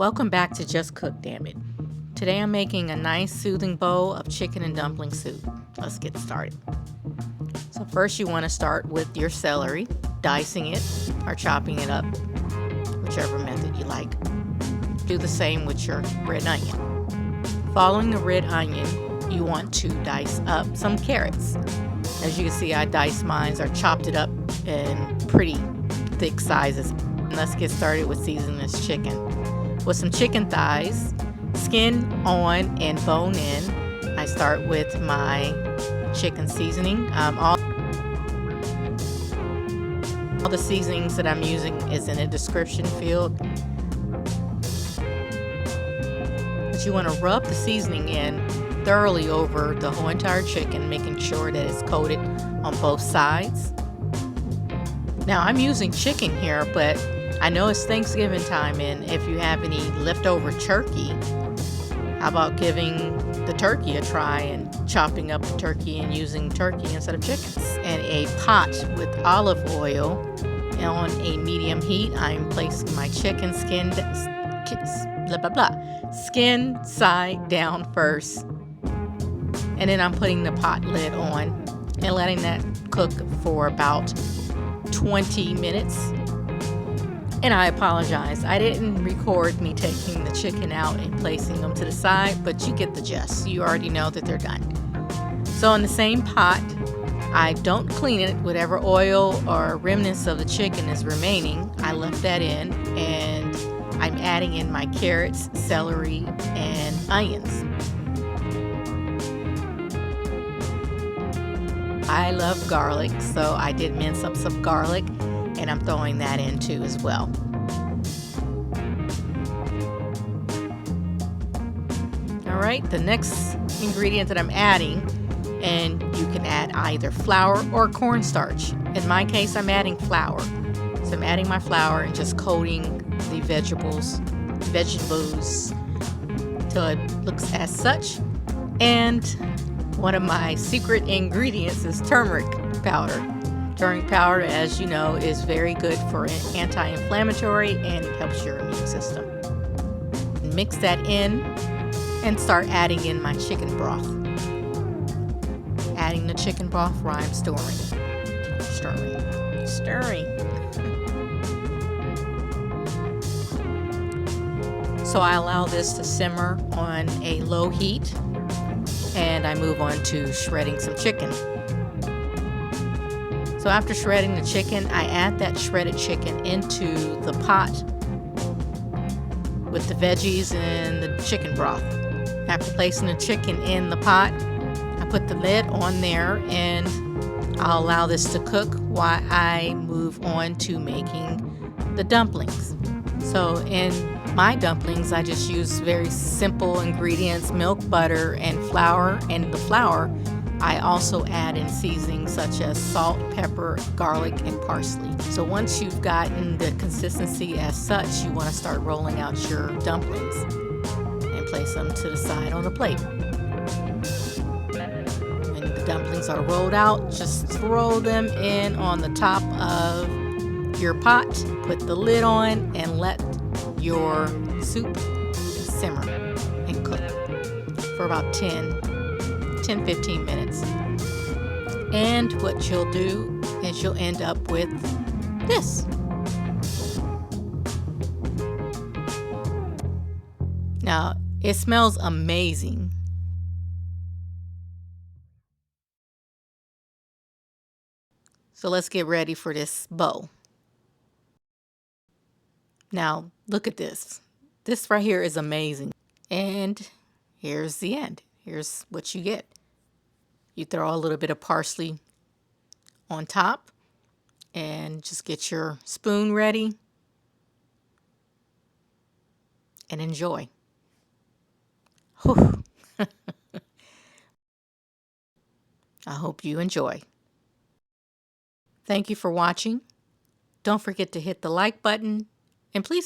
Welcome back to Just Cook Damn It. Today I'm making a nice soothing bowl of chicken and dumpling soup. Let's get started. So first you want to start with your celery, dicing it or chopping it up, whichever method you like. Do the same with your red onion. Following the red onion, you want to dice up some carrots. As you can see, I diced mine or chopped it up in pretty thick sizes. Let's get started with seasoning this chicken. With some chicken thighs, skin on and bone in, I start with my chicken seasoning. All the seasonings that I'm using is in the description field. But you want to rub the seasoning in thoroughly over the whole entire chicken, making sure that it's coated on both sides. Now I'm using chicken here, but I know it's Thanksgiving time, and if you have any leftover turkey, how about giving the turkey a try and chopping up the turkey and using turkey instead of chickens? And a pot with olive oil on a medium heat, I'm placing my chicken skin side down first, and then I'm putting the pot lid on and letting that cook for about 20 minutes. And I apologize, I didn't record me taking the chicken out and placing them to the side, but you get the gist. You already know that they're done. So in the same pot, I don't clean it. Whatever oil or remnants of the chicken is remaining, I left that in, and I'm adding in my carrots, celery, and onions. I love garlic, so I did mince up some garlic, and I'm throwing that in too as well. Alright, the next ingredient that I'm adding, and you can add either flour or cornstarch. In my case, I'm adding flour. So I'm adding my flour and just coating the vegetables till it looks as such. And one of my secret ingredients is turmeric powder. Turmeric powder, as you know, is very good for anti-inflammatory and it helps your immune system. Mix that in and start adding in my chicken broth. Adding the chicken broth while I'm stirring. So I allow this to simmer on a low heat, and I move on to shredding some chicken. So after shredding the chicken, I add that shredded chicken into the pot with the veggies and the chicken broth. After placing the chicken in the pot, I put the lid on there and I'll allow this to cook while I move on to making the dumplings. So in my dumplings, I just use very simple ingredients, milk, butter, and flour. And the flour, I also add in seasonings such as salt, pepper, garlic, and parsley. So once you've gotten the consistency as such, you want to start rolling out your dumplings and place them to the side on a plate. When the dumplings are rolled out, just throw them in on the top of your pot, put the lid on, and let your soup simmer and cook for about 10-15 minutes. And what you'll do is you'll end up with this. Now, it smells amazing. So let's get ready for this bowl. Now, look at this. This right here is amazing. And here's the end. Here's what you get. You throw a little bit of parsley on top and just get your spoon ready and enjoy. Whew. I hope you enjoy. Thank you for watching. Don't forget to hit the like button and please